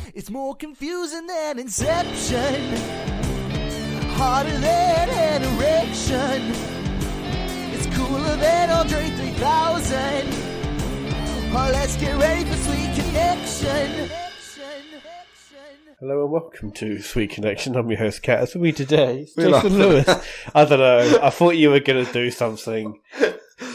It's more confusing than Inception, harder than an erection. It's cooler than Andre 3000. Oh, let's get ready for Sweet Connection. Hello and welcome to Sweet Connection. I'm your host, Kat. It's with me today, it's Jason Lewis. I don't know. I thought you were going to do something.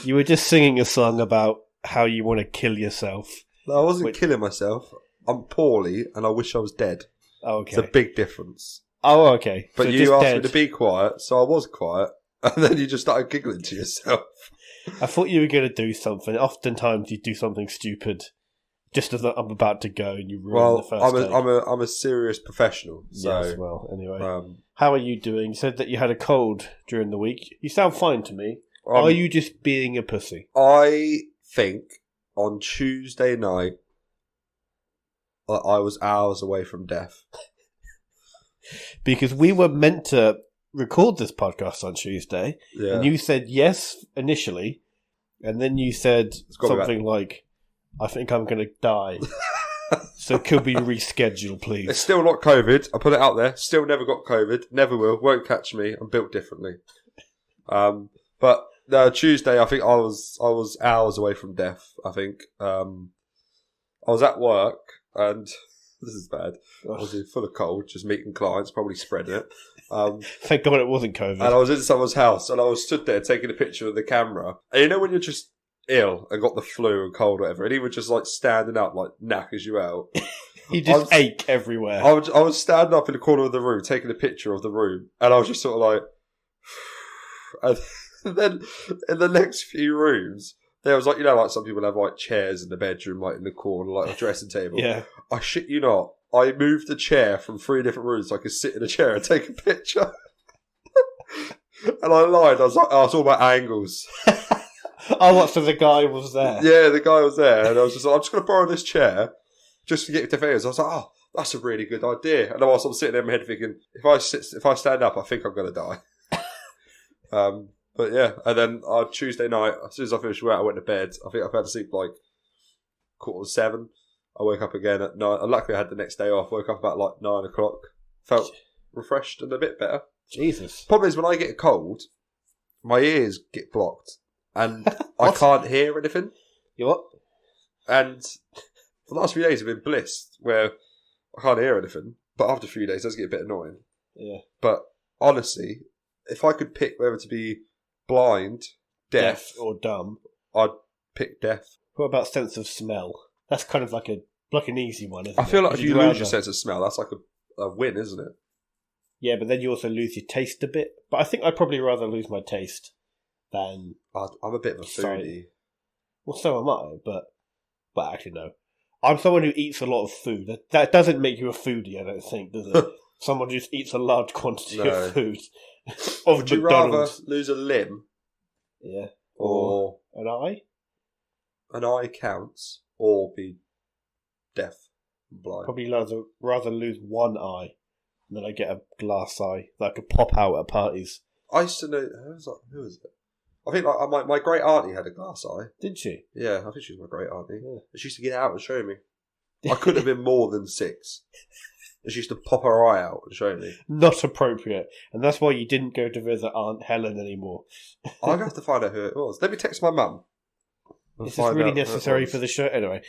You were just singing a song about how you want to kill yourself. No, I wasn't killing myself. I'm poorly and I wish I was dead. Oh, okay. It's a big difference. Oh, okay. But so you asked dead. me to be quiet, so I was quiet. And then you just started giggling to yourself. I thought you were going to do something. Oftentimes you do something stupid just as I'm about to go and you ruin the first take. I'm a serious professional. So, yes, well, anyway. How are you doing? You said that you had a cold during the week. You sound fine to me. Are you just being a pussy? I think on Tuesday night, I was hours away from death. Because we were meant to record this podcast on Tuesday, and you said yes initially, and then you said something like, I think I'm going to die. So could we reschedule, please? It's still not COVID. I put it out there. Still never got COVID. Never will. Won't catch me. I'm built differently. But Tuesday, I think I was hours away from death. I think I was at work, and this is bad. I was full of cold, just meeting clients, probably spreading it. Thank God it wasn't COVID. And I was in someone's house, and I was stood there taking a picture with the camera. And you know when you're just ill and got the flu and cold or whatever, and he was just like standing up, like knackers you out. You just ache everywhere. I was standing up in the corner of the room, taking a picture of the room, and I was just sort of like... And then in the next few rooms, there was like, you know, like some people have like chairs in the bedroom, like in the corner, like a dressing table. Yeah. I shit you not. I moved the chair from 3 different rooms so I could sit in a chair and take a picture. And I lied. I was like, oh, it's all about angles. Oh, what? So the guy was there? Yeah, the guy was there. And I was just like, I'm just going to borrow this chair just to get different angles. I was like, oh, that's a really good idea. And whilst I'm sitting there in my head thinking, if I stand up, I think I'm going to die. But yeah, and then Tuesday night, as soon as I finished work, I went to bed. I think I fell asleep like 7:15. I woke up again at 9. Luckily, I had the next day off. Woke up about like 9 o'clock. Felt refreshed and a bit better. Jesus. Problem is, when I get a cold, my ears get blocked and I can't hear anything. You what? And for the last few days, I've been blissed where I can't hear anything. But after a few days, it does get a bit annoying. Yeah. But honestly, if I could pick whether to be blind, deaf or dumb, I'd pick deaf. What about sense of smell? That's kind of like an easy one, isn't it? I feel like if you lose your sense of smell, that's like a win, isn't it? Yeah, but then you also lose your taste a bit. But I think I'd probably rather lose my taste than... I'm a bit of a foodie. Well, so am I, but actually no. I'm someone who eats a lot of food. That doesn't make you a foodie, I don't think, does it? Someone who just eats a large quantity of food. Would you rather lose a limb? Yeah. Or an eye? An eye counts. Or be deaf and blind. Probably rather lose one eye and then I get a glass eye that I could pop out at parties. I used to know... Who was it? I think like my great auntie had a glass eye. Did she? Yeah, I think she was my great auntie. Yeah. She used to get out and show me. I couldn't have been more than 6. And she used to pop her eye out and show me. Not appropriate. And that's why you didn't go to visit Aunt Helen anymore. I'd have to find out who it was. Let me text my mum. This is really necessary for the show. Anyway,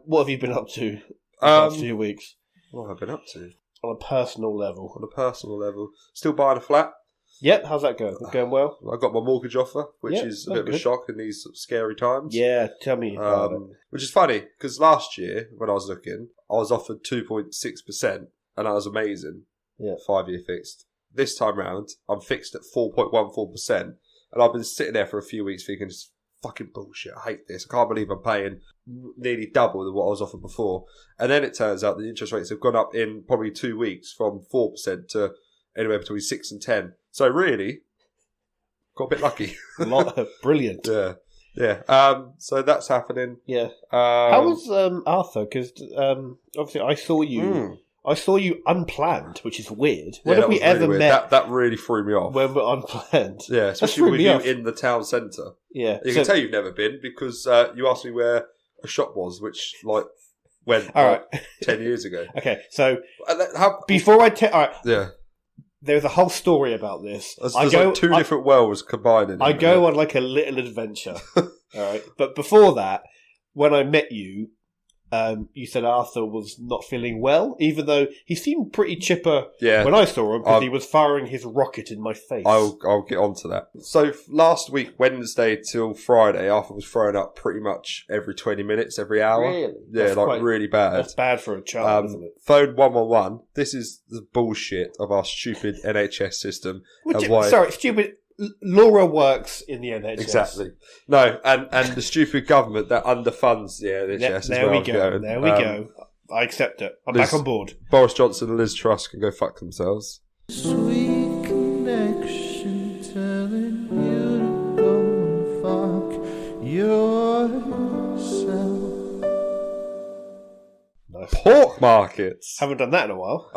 what have you been up to the past few weeks? What have I been up to? On a personal level. Still buying a flat. Yep, how's that going? Going well? I got my mortgage offer, which is a bit of a shock in these scary times. Yeah, tell me about it. Which is funny, because last year, when I was looking, I was offered 2.6%, and that was amazing. Yeah. 5-year fixed. This time round, I'm fixed at 4.14%, and I've been sitting there for a few weeks thinking, it's fucking bullshit, I hate this. I can't believe I'm paying nearly double than what I was offered before. And then it turns out the interest rates have gone up in probably 2 weeks from 4% to anywhere between 6 and 10. So really, got a bit lucky. Brilliant. Yeah. So that's happening. Yeah. How was Arthur? Because obviously I saw you. I saw you unplanned, which is weird. When have we ever met? That really threw me off. When we're unplanned. Yeah, especially with you in the town centre. Yeah. You can tell you've never been because you asked me where a shop was, which, like, went all right. 10 years ago. Okay, so all right, yeah. There's a whole story about this. There's like two different worlds combined. I go on like a little adventure. All right, but before that, when I met you, you said Arthur was not feeling well, even though he seemed pretty chipper when I saw him because he was firing his rocket in my face. I'll get on to that. So last week, Wednesday till Friday, Arthur was throwing up pretty much every 20 minutes, every hour. Really? Yeah, really bad. That's bad for a child, isn't it? Phone 111. This is the bullshit of our stupid NHS system. Sorry, stupid. Laura works in the NHS. Exactly. No, and the stupid government that underfunds the NHS There we go. I accept it. I'm back on board. Boris Johnson and Liz Truss can go fuck themselves. Sweet connection telling you to go and fuck yourself. Nice. Pork markets. Haven't done that in a while.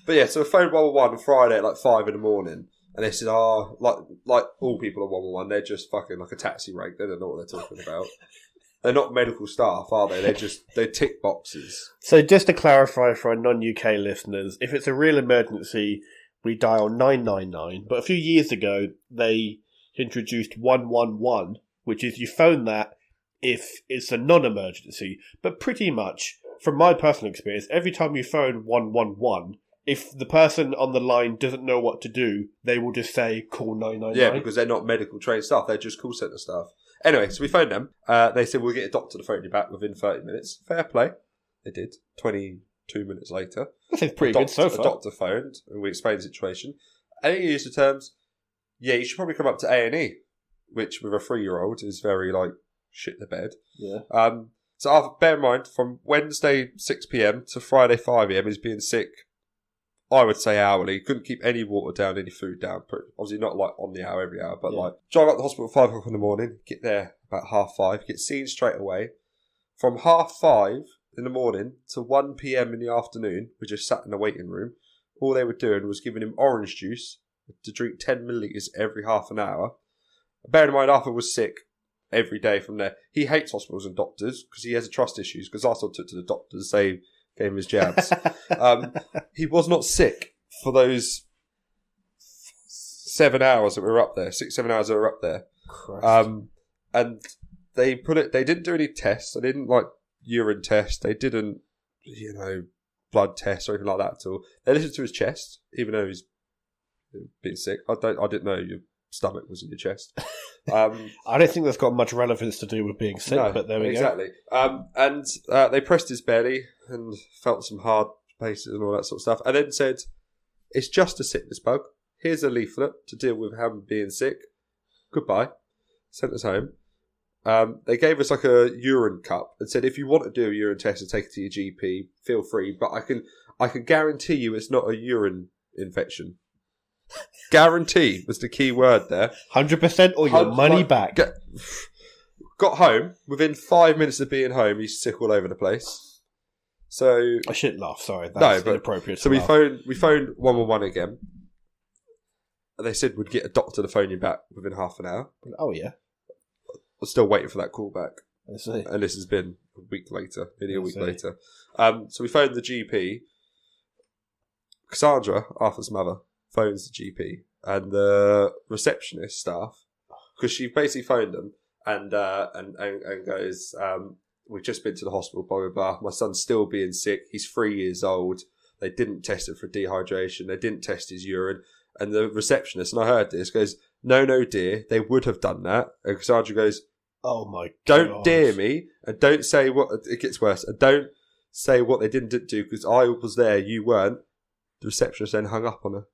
But yeah, so I phoned 111 on Friday at like 5 in the morning. And they said, like all people on 111, they're just fucking like a taxi rank. They don't know what they're talking about. They're not medical staff, are they? They're tick boxes. So just to clarify for our non-UK listeners, if it's a real emergency, we dial 999. But a few years ago, they introduced 111, which is you phone that if it's a non-emergency. But pretty much, from my personal experience, every time you phone 111, if the person on the line doesn't know what to do, they will just say, call 999. Yeah, because they're not medical trained staff. They're just call centre staff. Anyway, so we phoned them. They said, we'll get a doctor to phone you back within 30 minutes. Fair play. They did. 22 minutes later. I think pretty good so far. A doctor phoned, and we explained the situation. And he used the terms, yeah, you should probably come up to A&E, which with a 3-year-old is very, like, shit the bed. Yeah. So bear in mind, from Wednesday 6 p.m. to Friday 5 a.m. he's being sick, I would say hourly. Couldn't keep any water down, any food down. Obviously not like on the hour, every hour, but like drive up to the hospital at 5 o'clock in the morning, get there about 5:30, get seen straight away. From 5:30 in the morning to 1 p.m. in the afternoon, we just sat in the waiting room. All they were doing was giving him orange juice to drink 10 millilitres every half an hour. Bear in mind, Arthur was sick every day from there. He hates hospitals and doctors because he has trust issues, because Arthur took to the doctor to say, gave him his jabs. He was not sick for those 7 hours that we were up there, 6-7 hours that we were up there. And they didn't do any tests. They didn't like urine tests. They didn't, blood tests or anything like that at all. They listened to his chest, even though he's been sick. I didn't know your stomach was in your chest. I don't think that's got much relevance to do with being sick, but there we go. And they pressed his belly and felt some hard places and all that sort of stuff, and then said, it's just a sickness bug. Here's a leaflet to deal with him being sick. Goodbye. Sent us home. They gave us like a urine cup and said, if you want to do a urine test and take it to your GP, feel free, but I can guarantee you it's not a urine infection. Guarantee was the key word there. 100% or your money back. Got home. Within 5 minutes of being home, he's sick all over the place. So I shouldn't laugh. Sorry, that's inappropriate. So we phoned 111 again. And they said we'd get a doctor to phone you back within half an hour. Oh yeah. I'm still waiting for that call back. I see. And this has been a week later, nearly a week later. So we phoned the GP. Cassandra, Arthur's mother, phones the GP and the receptionist staff, because she basically phoned them and goes, we've just been to the hospital, blah, blah, blah. My son's still being sick. He's 3 years old. They didn't test it for dehydration. They didn't test his urine. And the receptionist, and I heard this, goes, no, dear, they would have done that. And Cassandra goes, oh my God. Don't dare me, and don't say what, it gets worse, and don't say what they didn't do, because I was there, you weren't. The receptionist then hung up on her.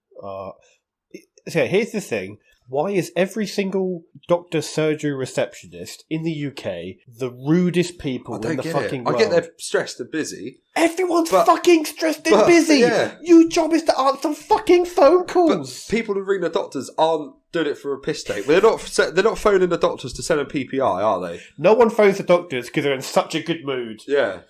So here's the thing. Why is every single doctor, surgery, receptionist in the UK the rudest people in the fucking world? I get they're stressed and busy. Everyone's fucking stressed and busy. Yeah. Your job is to answer fucking phone calls. But people who ring the doctors aren't doing it for a piss take. They're not phoning the doctors to send them PPI, are they? No one phones the doctors because they're in such a good mood. Yeah.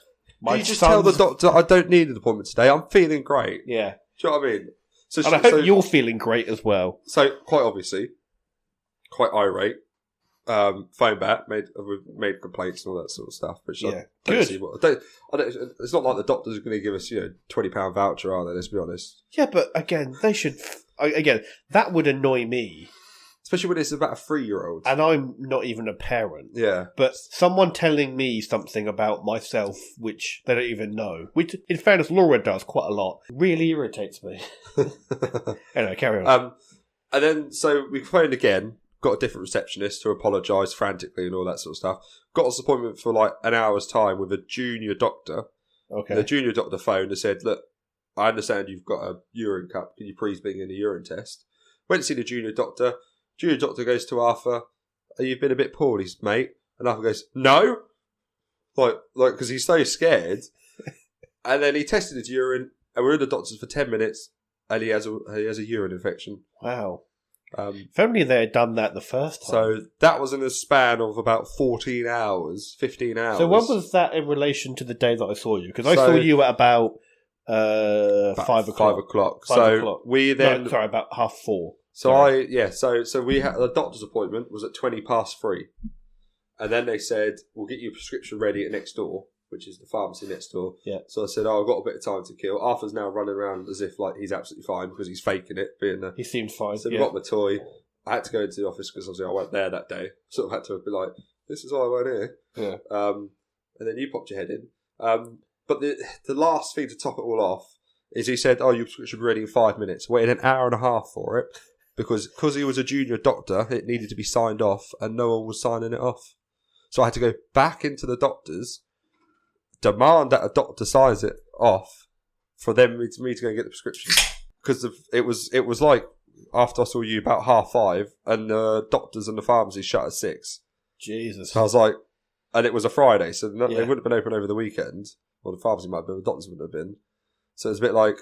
You just tell the doctor, I don't need an appointment today. I'm feeling great. Yeah. Do you know what I mean? And I hope you're feeling great as well. So, quite obviously, quite irate, phone back, made complaints and all that sort of stuff. Which I don't see what it's not like the doctors are going to give us £20 voucher, are they? Let's be honest. Yeah, but again, they should. Again, that would annoy me. Especially when it's about a 3-year-old. And I'm not even a parent. Yeah. But someone telling me something about myself which they don't even know, which, in fairness, Laura does quite a lot, really irritates me. Anyway, carry on. And then, so we phoned again, got a different receptionist to apologise frantically and all that sort of stuff. Got us an appointment for like an hour's time with a junior doctor. Okay. And the junior doctor phoned and said, look, I understand you've got a urine cup. Can you please bring in a urine test? Went to see the junior doctor. Junior doctor goes to Arthur, you've been a bit poorly, mate. And Arthur goes, no. Like, because he's so scared. And then he tested his urine, and we're in the doctor's for 10 minutes, and he has a urine infection. Wow. If only they had done that the first time. So that was in a span of about 14 hours, 15 hours. So when was that in relation to the day that I saw you? Because I saw you at about 5 o'clock. 5 o'clock. We then... No, sorry, about 4:30. So we had the doctor's appointment was at 3:20, and then they said we'll get you a prescription ready at next door, which is the pharmacy next door. Yeah. So I said, I've got a bit of time to kill. Arthur's now running around as if like he's absolutely fine because he's faking it. He seemed fine. So we got my toy. I had to go into the office because obviously I went there that day. Sort of had to be like, this is why I went here. Yeah. And then you popped your head in. But the last thing to top it all off is he said, your prescription will be ready in 5 minutes. Waited an hour and a half for it. Because he was a junior doctor, it needed to be signed off, and no one was signing it off. So I had to go back into the doctor's, demand that a doctor signs it off for me to go and get the prescription. Because it was like after I saw you about 5:30, and the doctors and the pharmacy shut at 6. Jesus. So I was like, and it was a Friday, so they wouldn't have been open over the weekend. Well, the pharmacy might have been, the doctors wouldn't have been. So it's a bit like,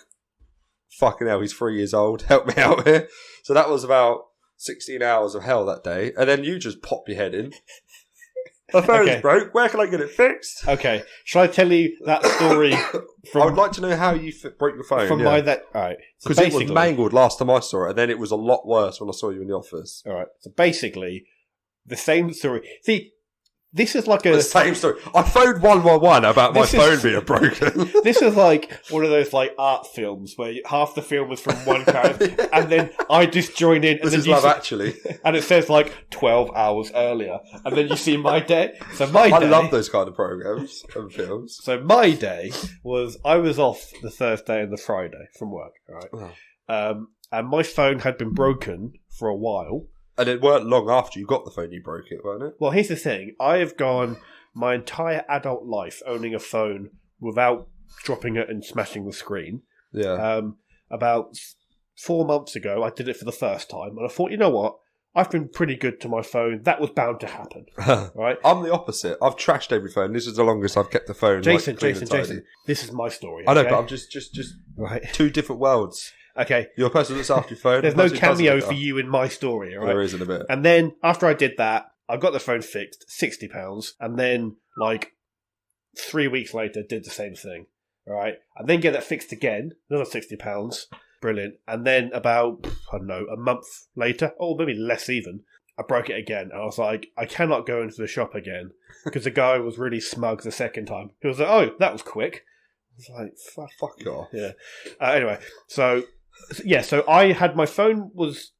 fucking hell, he's 3 years old, help me out here. So that was about 16 hours of hell that day. And then you just pop your head in. My phone's broke, where can I get it fixed? Okay, shall I tell you that story I would like to know how you broke your phone. Alright. Because it was mangled last time I saw it, and then it was a lot worse when I saw you in the office. Alright, so basically, the same story. See, this is like the same story. I phoned 111 about my phone being broken. This is like one of those like art films where half the film is from one character, and then I just join in. And this then is Love Actually, and it says like 12 hours earlier, and then you see my day. So I love those kind of programs and films. So my day was I was off the Thursday and the Friday from work, right? Oh. And my phone had been broken for a while. And it weren't long after you got the phone you broke it, weren't it? Well, here's the thing. I have gone my entire adult life owning a phone without dropping it and smashing the screen. Yeah. About 4 months ago, I did it for the first time. And I thought, you know what? I've been pretty good to my phone. That was bound to happen. Right? I'm the opposite. I've trashed every phone. This is the longest I've kept the phone. Jason, this is my story. I know, but I'm just right. Two different worlds. Okay. You're a person that looks after your phone. There's no cameo for you in my story, all right? There isn't a bit. And then, after I did that, I got the phone fixed, £60, and then, 3 weeks later, did the same thing, all right? And then get that fixed again, another £60, brilliant. And then about, I don't know, a month later, or maybe less even, I broke it again. And I was like, I cannot go into the shop again, because the guy was really smug the second time. He was like, oh, that was quick. I was like, fuck off. Yeah. Anyway, so I had my phone was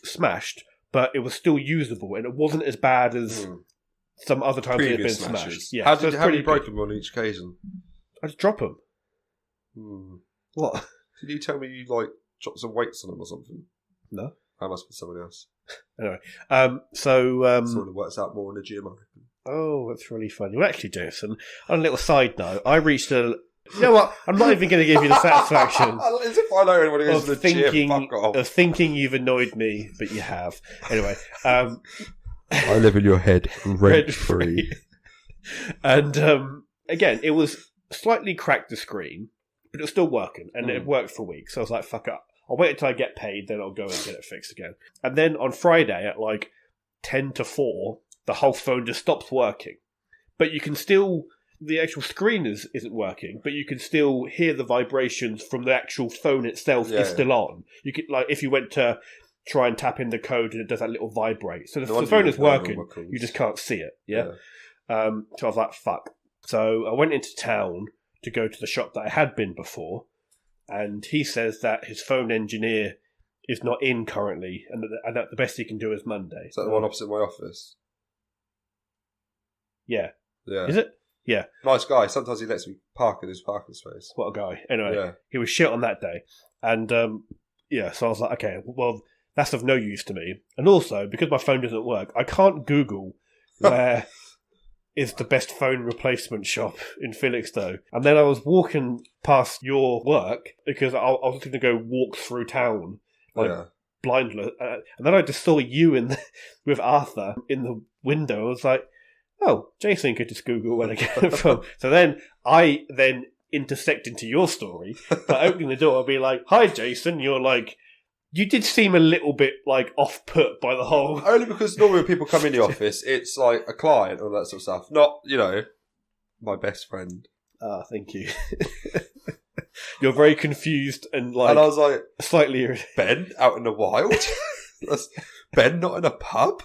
smashed, but it was still usable, and it wasn't as bad as some other times it had been smashed. Yeah. How did you break them on each occasion? I just drop them. What? Did you tell me you dropped some weights on them or something? No. That must be someone else. Anyway, someone who works out more in the gym, I reckon. Oh, that's really funny. Well, actually, Jason, on a little side note, I reached a... You know what? I'm not even going to give you the satisfaction as if I know anyone who goes to the gym. Fuck off. Of thinking you've annoyed me, but you have. Anyway. I live in your head rent-free. And again, it was slightly cracked the screen, but it was still working, and it worked for weeks. So I was like, fuck up. I'll wait until I get paid, then I'll go and get it fixed again. And then on Friday at 10 to 4, the whole phone just stops working. But you can still... The actual screen isn't working, but you can still hear the vibrations from the actual phone itself is still on. You could, if you went to try and tap in the code and it does that little vibrate. So the No wonder phone you is don't know working. what calls. You just can't see it. Yeah. So I was like, fuck. So I went into town to go to the shop that I had been before, and he says that his phone engineer is not in currently, and that the best he can do is Monday. Is that the one opposite my office? Yeah. Yeah. Is it? Yeah. Nice guy. Sometimes he lets me park in his parking space. What a guy. Anyway, Yeah. he was shit on that day. And, so I was like, okay, well, that's of no use to me. And also, because my phone doesn't work, I can't Google where is the best phone replacement shop in Felixstowe. And then I was walking past your work because I was going to go walk through town, blindless. And then I just saw you with Arthur in the window. I was like, oh, Jason could just Google where to get the phone. So then I intersect into your story by opening the door and be like, hi, Jason. You're like, you did seem a little bit like off-put by the whole... Only because normally when people come in the office, it's like a client or that sort of stuff. Not, my best friend. Ah, thank you. You're very confused and like... And I was like... Slightly irritated. Ben, out in the wild? Ben, not in a pub?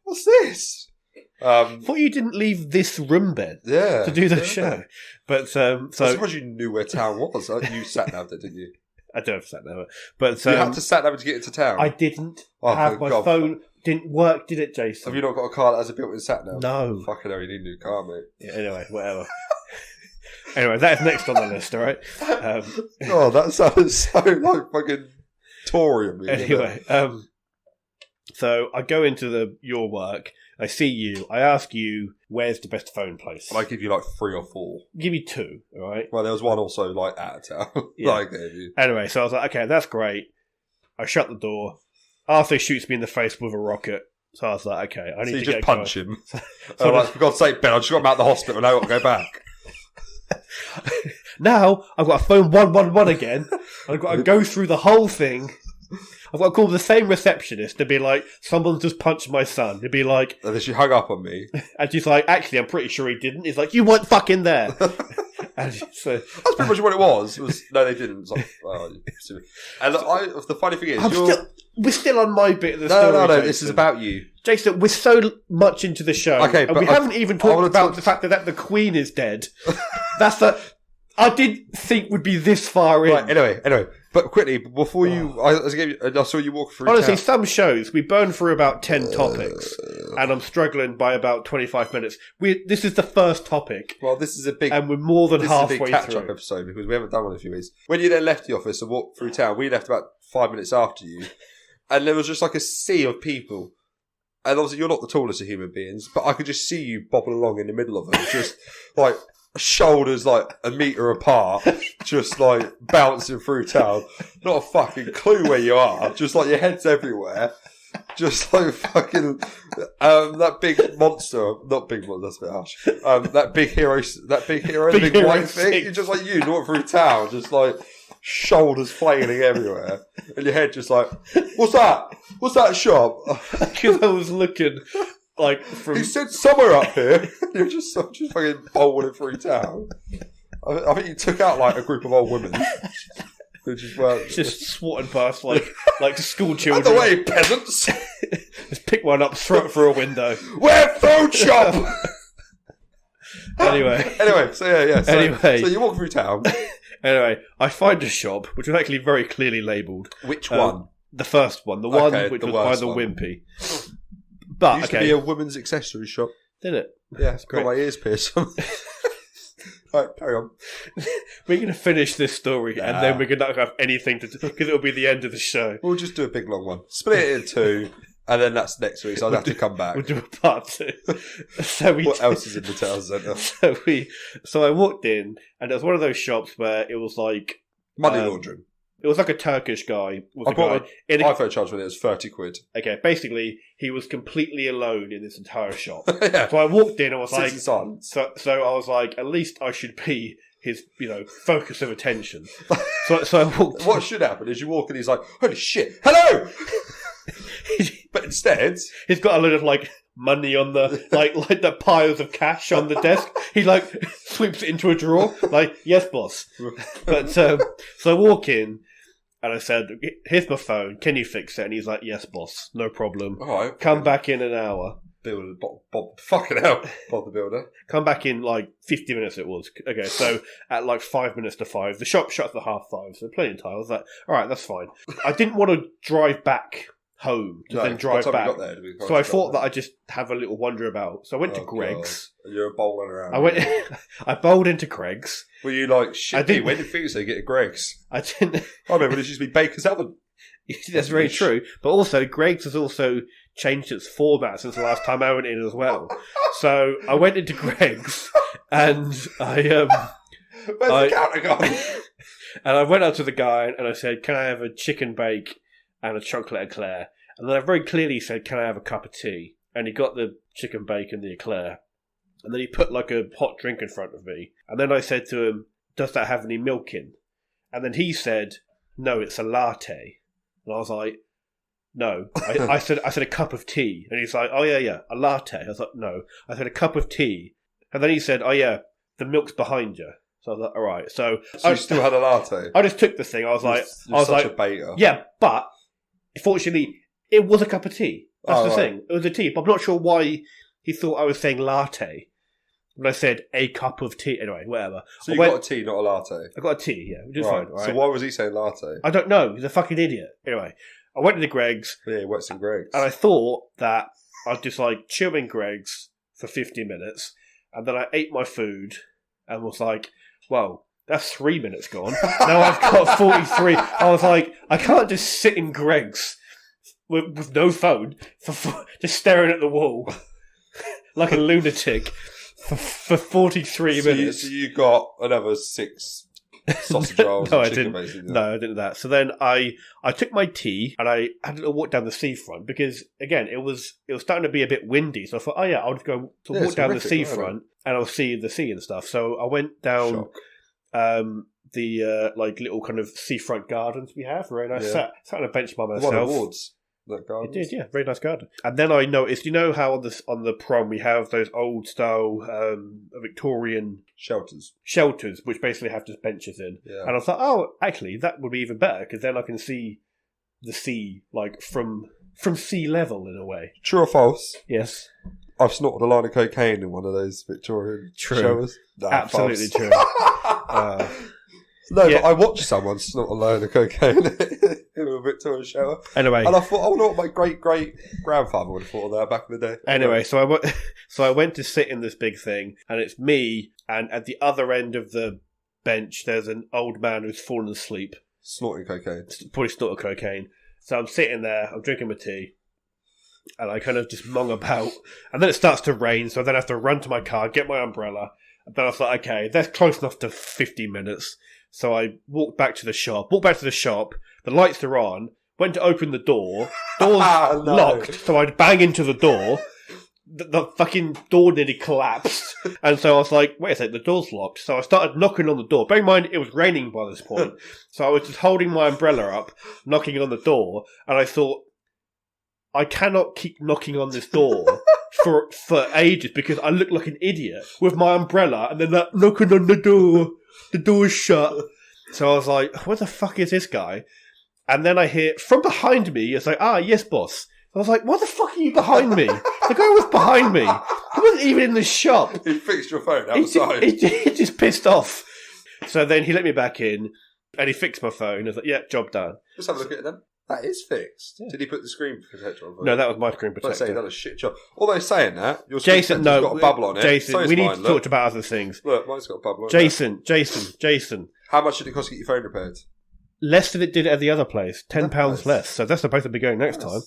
What's this? Thought you didn't leave this room bed to do the show. But, I suppose you knew where town was. You sat nav there, didn't you? I don't have sat nav. But, you have to sat nav to get into town? I didn't have my phone. Didn't work, did it, Jason? Have you not got a car that has a built-in sat nav? No. Fucking hell, you need a new car, mate. Yeah, anyway, whatever. Anyway, that is next on the list, all right? Oh, that sounds so like fucking Tory of me. Anyway, so I go into your work, I see you, I ask you, where's the best phone place? I give you like 3 or 4. Give you 2, all right? Well, there was one also like out of town. Yeah. You. Anyway, so I was like, okay, that's great. I shut the door. Arthur shoots me in the face with a rocket. So I was like, okay, I need to just get punch going. him. For God's sake, Ben, I just got him out of the hospital and now I've got to go back. Now I've got to phone 111 again. I've got to go through the whole thing. I've got to call the same receptionist to be like, someone's just punched my son. He'd be like... And then she hung up on me. And she's like, actually, I'm pretty sure he didn't. He's like, you weren't fucking there. And so, that's pretty much what it was. No, they didn't. It's like, and the funny thing is... we're still on my bit of the story. No, Jason. this is about you. Jason, we're so much into the show. Okay, and we haven't even talked about the fact that the Queen is dead. I didn't think would be this far in. Right, anyway. But quickly, before I saw you walk through honestly, town. some shows, we burn through about 10 topics, and I'm struggling by about 25 minutes. This is the first topic. Well, this is a big... And we're more than halfway through. This is a big catch-up episode, because we haven't done one in a few weeks. When you then left the office and walked through town, we left about 5 minutes after you, and there was just like a sea of people. And obviously, you're not the tallest of human beings, but I could just see you bobbing along in the middle of them, just like... shoulders like a metre apart, just like bouncing through town. Not a fucking clue where you are. Just like your head's everywhere. Just like fucking that big monster. Not big monster. That's a bit harsh. That big hero. The big white thing. You're just like you, not through town. Just like shoulders flailing everywhere, and your head just like, what's that? What's that shop? Because I was looking. Like from... He said somewhere up here. You're just fucking bowling through town. I think you took out like a group of old women. Just swatting past like school children. Out the way, peasants! Just pick one up, throw it through a window. We're phone shop! Anyway. So yeah. So you walk through town. Anyway, I find a shop which was actually very clearly labelled. Which one? The first one. The one which was by the Wimpy. But, it used to be a women's accessory shop. Did it? Yeah, it's got my ears pierced. Right, carry on. We're going to finish this story and then we're going to not have anything to do because it'll be the end of the show. We'll just do a big long one. Split it in 2 and then that's next week, so I'll have to come back. We'll do a part 2. What else is in the town centre? So I walked in and it was one of those shops where it was like... Money laundering. It was like a Turkish guy. I bought an iPhone charger when it was 30 quid. Okay, basically, he was completely alone in this entire shop. Yeah. So I walked in and was like... silence. So I was like, at least I should be his, focus of attention. So I walked in. What should happen is you walk in, he's like, holy shit, hello! But instead... He's got a lot of, money on the, like the piles of cash on the desk. He, sweeps it into a drawer. Like, yes, boss. But, so I walk in... And I said, here's my phone, can you fix it? And he's like, yes, boss, no problem. All right. Come back in an hour. Builder, Bob, fucking hell, Bob the Builder. Come back in like 50 minutes it was. Okay, so at like 5 minutes to 5, the shop shuts at 5:30, so plenty of time. I was like, all right, that's fine. I didn't want to drive back home to then drive back. So I thought that I'd just have a little wander about. So I went to Greg's. God. You're bowling around. I bowled into Greg's. Were you like, shit, when did things say get to Greg's? I didn't. I remember it used to be Baker's Oven. That's very true. But also, Greg's has also changed its format since the last time I went in as well. So I went into Greg's and Where's the counter gone? And I went up to the guy and I said, can I have a chicken bake and a chocolate eclair? And then I very clearly said, can I have a cup of tea? And he got the chicken bake and the eclair. And then he put like a hot drink in front of me. And then I said to him, does that have any milk in? And then he said, no, it's a latte. And I was like, no. I said a cup of tea. And he's like, oh, yeah, a latte. I was like, no. I said a cup of tea. And then he said, oh, yeah, the milk's behind you. So I was like, all right. So you still had a latte? I just took the thing. I was like, a beta. Yeah, but fortunately, it was a cup of tea. That's the thing. It was a tea. But I'm not sure why he thought I was saying latte. When I said a cup of tea. Anyway, whatever. So you got a tea, not a latte? I got a tea, yeah. Which is fine. Right? So why was he saying latte? I don't know. He's a fucking idiot. Anyway, I went to Greg's. Yeah, he works in Greg's. And I thought that I'd just like chill in Greg's for 50 minutes. And then I ate my food and was like, well, that's 3 minutes gone. Now I've got 43. I was like, I can't just sit in Greg's with no phone, just staring at the wall like a lunatic for 43 minutes. So you got another 6 sausage rolls and chicken basically. No, I didn't do that. So then I took my tea and I had a little walk down the seafront because, again, it was starting to be a bit windy. So I thought, I'll just go walk down the seafront and I'll see the sea and stuff. So I went down the like little kind of seafront gardens we have. Very nice. Sat on a bench by myself. Won awards. That garden. It did, yeah. Very nice garden. And then I noticed, you know how on the prom we have those old style Victorian shelters, which basically have just benches in. Yeah. And I thought, oh, actually, that would be even better because then I can see the sea like from sea level in a way. True or false? Yes. I've snorted a line of cocaine in one of those Victorian showers. No, absolutely false. True. But I watched someone snort a load of cocaine in a Victorian shower. Anyway. And I thought, I wonder what my great-great-grandfather would have thought of that back in the day. Anyway, so I went to sit in this big thing, and it's me, and at the other end of the bench, there's an old man who's fallen asleep. Snorting cocaine. Probably snorted cocaine. So I'm sitting there, I'm drinking my tea, and I kind of just mong about, and then it starts to rain, so I then have to run to my car, get my umbrella, and then I was like, okay, that's close enough to 50 minutes. So I walked back to the shop, the lights are on, went to open the door, door's locked, so I'd bang into the door, the fucking door nearly collapsed, and so I was like, wait a sec, the door's locked, so I started knocking on the door. Bear in mind, it was raining by this point, so I was just holding my umbrella up, knocking on the door, and I thought, I cannot keep knocking on this door for ages, because I look like an idiot with my umbrella, and then that knocking on the door. The door's shut. So I was like, where the fuck is this guy? And then I hear from behind me, it's like, yes, boss. I was like, what the fuck are you behind me? The guy was behind me. He wasn't even in the shop. He fixed your phone outside. He just pissed off. So then he let me back in and he fixed my phone. I was like, yeah, job done. Let's have a look at it then. That is fixed. Yeah. Did he put the screen protector on? No, that was my screen protector. Let's say that was a shit job. Although saying that, your screen protector's got a bubble on it. Jason, we need to talk about other things. Look, mine's got a bubble on it. Jason. How much did it cost to get your phone repaired? Less than it did at the other place. £10 less. So that's supposed to be going next time.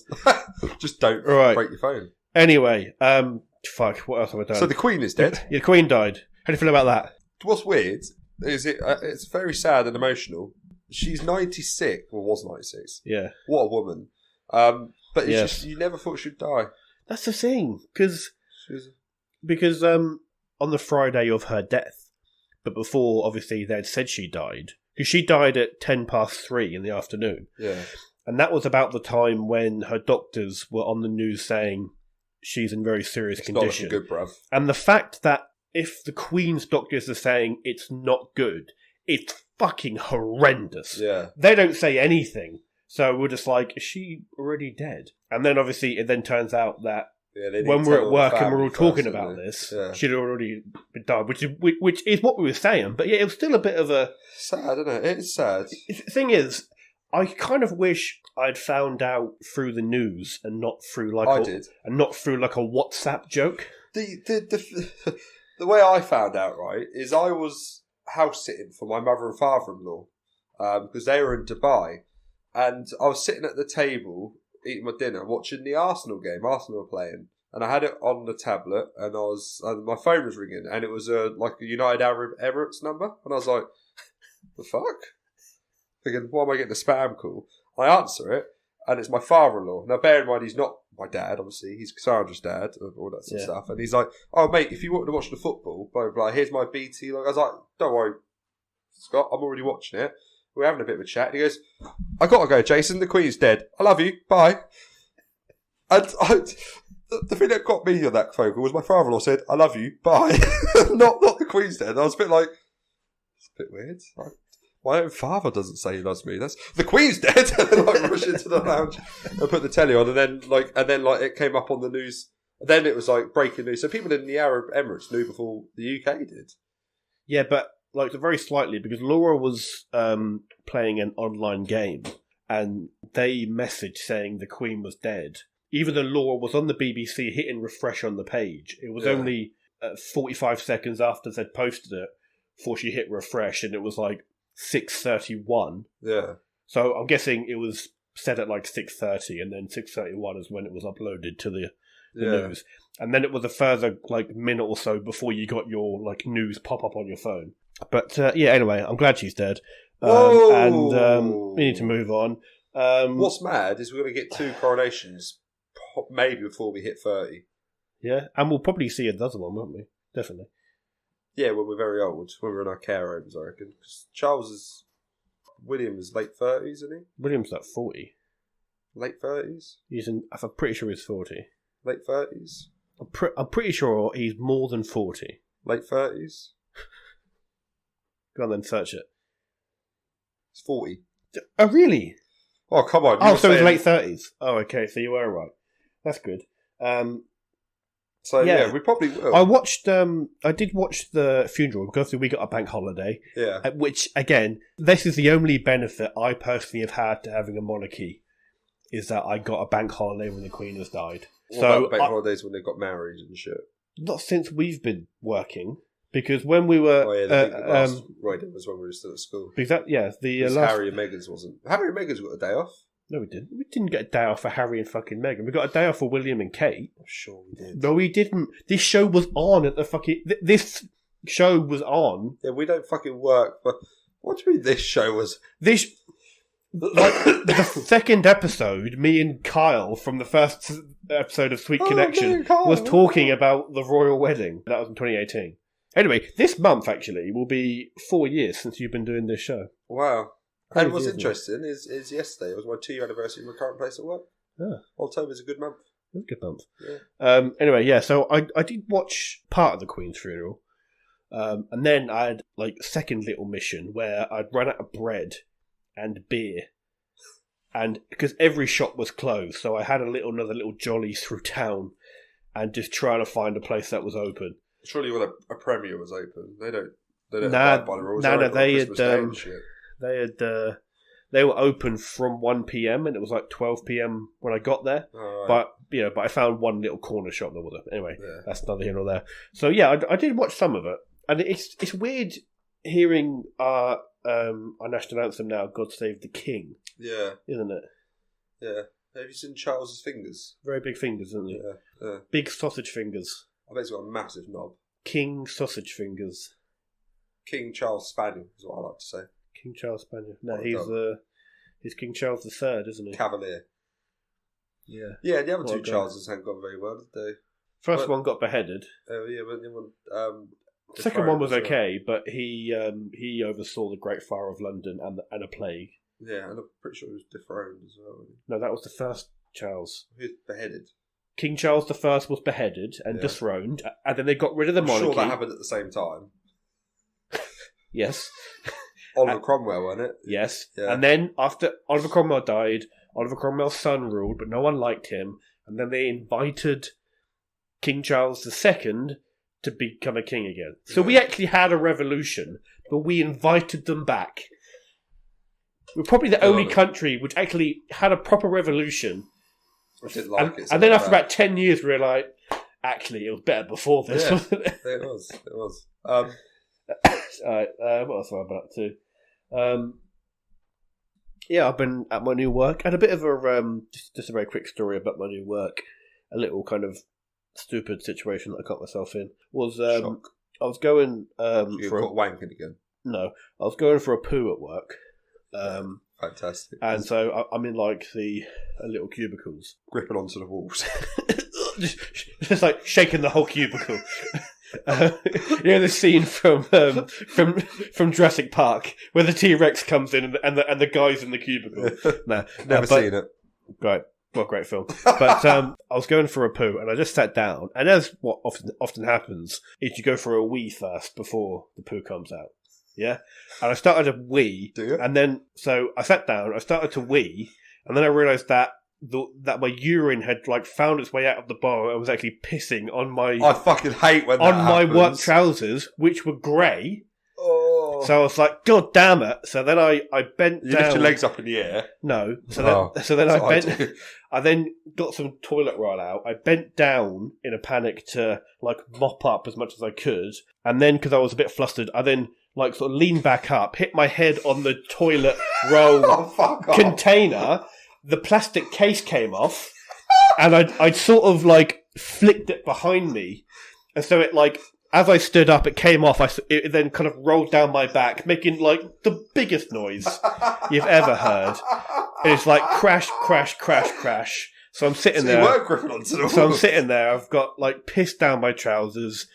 Just don't break your phone. Anyway, fuck, what else have I done? So the Queen is dead? Yeah, the Queen died. How do you feel about that? What's weird is it's very sad and emotional. She's 96, or was 96. Yeah. What a woman. But it's just, you never thought she'd die. That's the thing, because on the Friday of her death, but before, obviously, they'd said she died, because she died at 3:10 in the afternoon. Yeah. And that was about the time when her doctors were on the news saying she's in very serious condition. Not looking good, bruv. And the fact that if the Queen's doctors are saying it's not good, it's fucking horrendous. Yeah. They don't say anything. So we're just like, is she already dead? And then obviously it then turns out that when we're at work and we're all talking about this, she'd already been died, which is what we were saying. But yeah, it was still a bit of a... Sad, isn't it? It's sad. The thing is, I kind of wish I'd found out through the news and not through like a WhatsApp joke. The way I found out, right, is I was house sitting for my mother and father-in-law because they were in Dubai, and I was sitting at the table eating my dinner, watching the Arsenal game. Arsenal were playing, and I had it on the tablet, and my phone was ringing, and it was like a United Arab Emirates number, and I was like, "The fuck?" Thinking, why am I getting a spam call? I answer it, and it's my father-in-law. Now, bear in mind, he's not my dad, obviously. He's Cassandra's dad, and all that sort of stuff. And he's like, "Oh, mate, if you want to watch the football, blah, blah, blah, here's my BT." Like, I was like, "Don't worry, Scott, I'm already watching it." We're having a bit of a chat. And he goes, "I got to go, Jason. The Queen's dead. I love you. Bye." And the thing that got me on that phone call was my father-in-law said, "I love you. Bye." not the Queen's dead. And I was a bit like, it's a bit weird. Like, my own father doesn't say he loves me. That's the Queen's dead. And then like rush into the lounge and put the telly on, and then it came up on the news. And then it was like breaking news. So people in the Arab Emirates knew before the UK did. Yeah, but like very slightly, because Laura was playing an online game, and they messaged saying the Queen was dead. Even though Laura was on the BBC hitting refresh on the page, it was only 45 seconds after they'd posted it before she hit refresh, and it was like 6:31. Yeah. So I'm guessing it was set at like 6:30, and then 6:31 is when it was uploaded to the news. And then it was a further like minute or so before you got your like news pop up on your phone. But anyway, I'm glad she's dead. And we need to move on. What's mad is we're going to get 2 coronations maybe before we hit 30. Yeah, and we'll probably see another one, won't we? Definitely. Yeah, when we're very old, when we're in our care homes, I reckon. William is late 30s, isn't he? William's like 40. Late 30s? I'm pretty sure he's 40. Late 30s? I'm pretty sure he's more than 40. Late 30s? Go on then, search it. It's 40. Oh, really? Oh, come on. Oh, so he's late 30s. Oh, okay, so you were right. That's good. So, yeah, we probably will. I did watch the funeral because we got a bank holiday. Yeah. Which, again, this is the only benefit I personally have had to having a monarchy, is that I got a bank holiday when the Queen has died. What about the bank holidays when they got married and shit? Not since we've been working, because when we were... Oh, yeah, the last Royden was when we were still at school. Exactly, yeah. Harry and Meghan's wasn't. Harry and Meghan's got a day off. No, we didn't. We didn't get a day off for Harry and fucking Meghan. We got a day off for William and Kate. I'm sure we did. No, we didn't. This show was on at the fucking... This show was on. Yeah, we don't fucking work. But what do you mean this show was... This... Like, the second episode, me and Kyle from the first episode of Sweet Connection was talking about the royal wedding. That was in 2018. Anyway, this month, actually, will be 4 years since you've been doing this show. Wow. And what's interesting is yesterday, it was my 2-year anniversary of my current place at work. Yeah. October's a good month. It's a good month. Yeah. Anyway, yeah, so I did watch part of the Queen's funeral. And then I had, like, a second little mission where I'd run out of bread and beer. And because every shop was closed, so I had another little jolly through town and just trying to find a place that was open. Surely when a premiere was open, they don't abide by the rules. They were open from 1 p.m. and it was like 12 p.m. when I got there. Oh, right. But I found one little corner shop that wasn't. Anyway, That's neither here nor there. So yeah, I did watch some of it, and it's weird hearing our national anthem now, "God Save the King." Yeah, isn't it? Yeah. Have you seen Charles's fingers? Very big fingers, isn't he? Yeah. Big sausage fingers. I bet he's got a massive knob. King sausage fingers. King Charles Spaniel is what I like to say. King Charles Spaniel. No, he's King Charles III, isn't he? Cavalier. Yeah. Yeah, the other two Charleses haven't gone very well, did they? First one got beheaded. Oh yeah, but the one. Second one was okay, but he oversaw the Great Fire of London and a plague. Yeah, and I'm pretty sure he was dethroned as well. No, that was the first Charles. He was beheaded. King Charles I was beheaded and dethroned, and then they got rid of the monarchy. I'm sure that happened at the same time. Yes. Oliver Cromwell, wasn't it? Yes. Yeah. And then after Oliver Cromwell died, Oliver Cromwell's son ruled, but no one liked him. And then they invited King Charles II to become a king again. So we actually had a revolution, but we invited them back. We're probably the only country which actually had a proper revolution. I didn't like it. And then after about 10 years, we were like, actually, it was better before this, wasn't it? It was. Alright, what else have I been up to? Yeah, I've been at my new work. And a bit of a, just a very quick story about my new work. A little kind of stupid situation that I got myself in. Was I was going you got wanking again? No, I was going for a poo at work. Fantastic. And so I'm in like the little cubicles. Gripping onto the walls. just like shaking the whole cubicle. You know the scene from Jurassic Park where the T-Rex comes in and the guy's in the cubicle. No, Never seen it. Right. Well, great film. But I was going for a poo and I just sat down. And as what often happens, is you go for a wee first before the poo comes out. Yeah? And I started to wee. Do you? And then, so I sat down, I started to wee, and then I realised that my urine had like found its way out of the bowl and was actually pissing on my... I fucking hate when that on my happens. work trousers, which were grey. Oh. So I was like, God damn it. So then I bent down. You lift your legs up in the air? No. So then I bent... I then got some toilet roll out. I bent down in a panic to like mop up as much as I could. And then, because I was a bit flustered, I then like sort of leaned back up, hit my head on the toilet roll container. The plastic case came off. And I'd sort of like flicked it behind me. And so it like, as I stood up, it came off. It then kind of rolled down my back, making like the biggest noise you've ever heard. And it's like crash, crash, crash, crash. So I'm sitting there. You were gripping onto the So I'm sitting there. I've got like piss down my trousers.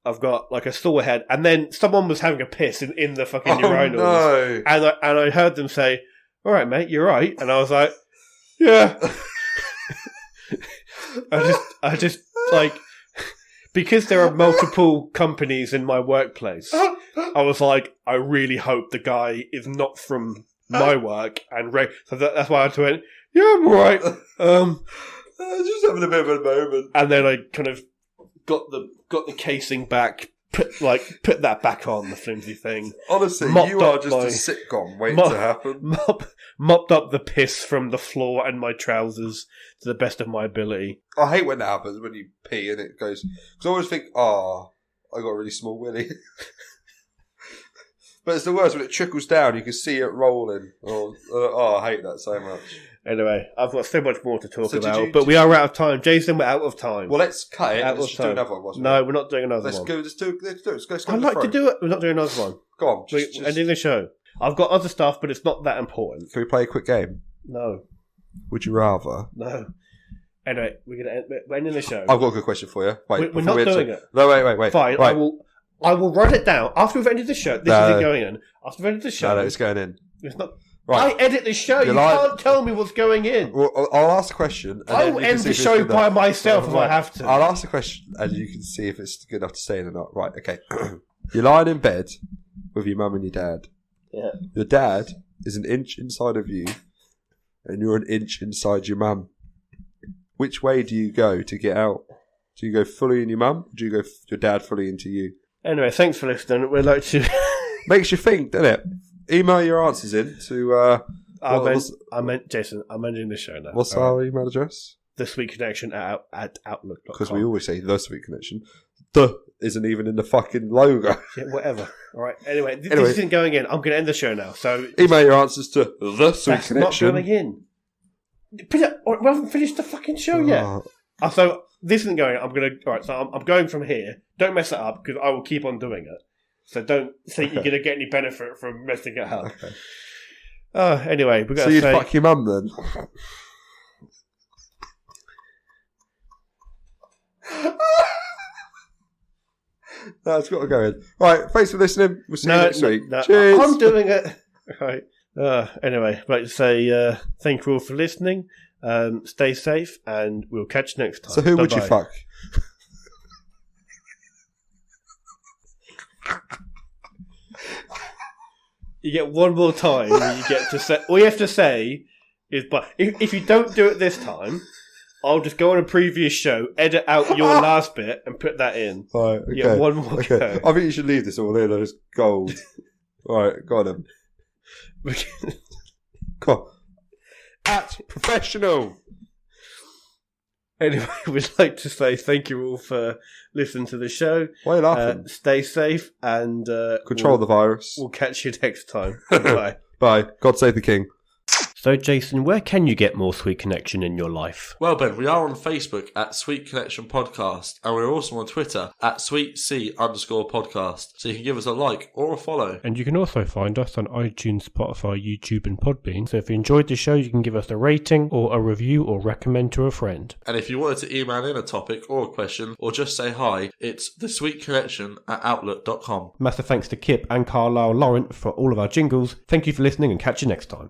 I've got like a sore head. And then someone was having a piss in the fucking urinals. No. And I heard them say, "All right, mate, you're right." And I was like, "Yeah." I just like, because there are multiple companies in my workplace, I was like, I really hope the guy is not from my work. And so that's why I went, yeah, I'm all right. Just having a bit of a moment. And then I kind of got the casing back, put that back on, the flimsy thing. Honestly, you are just a sitcom waiting to happen. Mopped up the piss from the floor and my trousers to the best of my ability. I hate when that happens, when you pee and it goes... Because I always think, I got a really small willy. But it's the worst, when it trickles down, you can see it rolling. I hate that so much. Anyway, I've got so much more to talk about, but we are out of time. Jason, we're out of time. Well, let's cut it and let's do another one. No, we're not doing another one. Let's do it. I'd like to do it. We're not doing another one. Go on. Ending the show. I've got other stuff, but it's not that important. Can we play a quick game? No. Would you rather? No. Anyway, we're ending the show. I've got a good question for you. Wait, we're not doing it. No, wait. Fine, right. I will write it down after we've ended the show. This isn't going in. After we've ended the show. No, it's going in. It's not. Right. I edit the show. You can't tell me what's going in. Well, I'll ask the question. And I will end the show by myself if I have to. I'll ask the question and you can see if it's good enough to say it or not. Right, okay. You're lying in bed with your mum and your dad. Yeah. Your dad is an inch inside of you and you're an inch inside your mum. Which way do you go to get out? Do you go fully in your mum or do you go your dad fully into you? Anyway, thanks for listening. We'd like to... Makes you think, doesn't it? Email your answers in to... Jason, I'm ending the show now. What's our email address? TheSweetConnection at outlook.com. Because we always say The Sweet Connection. The isn't even in the fucking logo. Yeah, whatever. All right. Anyway, this isn't going in. I'm going to end the show now. So email your answers to The Sweet Connection. That's not going in. We haven't finished the fucking show yet. So this isn't going. I'm going to. All right. So I'm going from here. Don't mess it up because I will keep on doing it. So don't think you're going to get any benefit from messing it up. Okay. Anyway, we're going to say... So you'd fuck your mum then? No, it's got to go in. All right, thanks for listening. We'll see you next week. Cheers. I'm doing it. Right. Anyway, I'd like to say thank you all for listening. Stay safe, and we'll catch you next time. So who would you fuck? You get one more time. And you get to say. All you have to say is, "But if you don't do it this time, I'll just go on a previous show, edit out your last bit, and put that in." Right, okay. You get one more go. I think you should leave this all in. It's gold. Right, go on then. Go on. At professional. Anyway, we'd like to say thank you all for listening to the show. Why are you laughing? Stay safe and control the virus. We'll catch you next time. Bye. Bye. God save the king. So, Jason, where can you get more Sweet Connection in your life? Well, Ben, we are on Facebook at Sweet Connection Podcast, and we're also on Twitter at SweetC_podcast. So you can give us a like or a follow. And you can also find us on iTunes, Spotify, YouTube, and Podbean. So if you enjoyed the show, you can give us a rating or a review or recommend to a friend. And if you wanted to email in a topic or a question or just say hi, it's thesweetconnection@outlook.com. Massive thanks to CIPP and Carlyle Laurent for all of our jingles. Thank you for listening and catch you next time.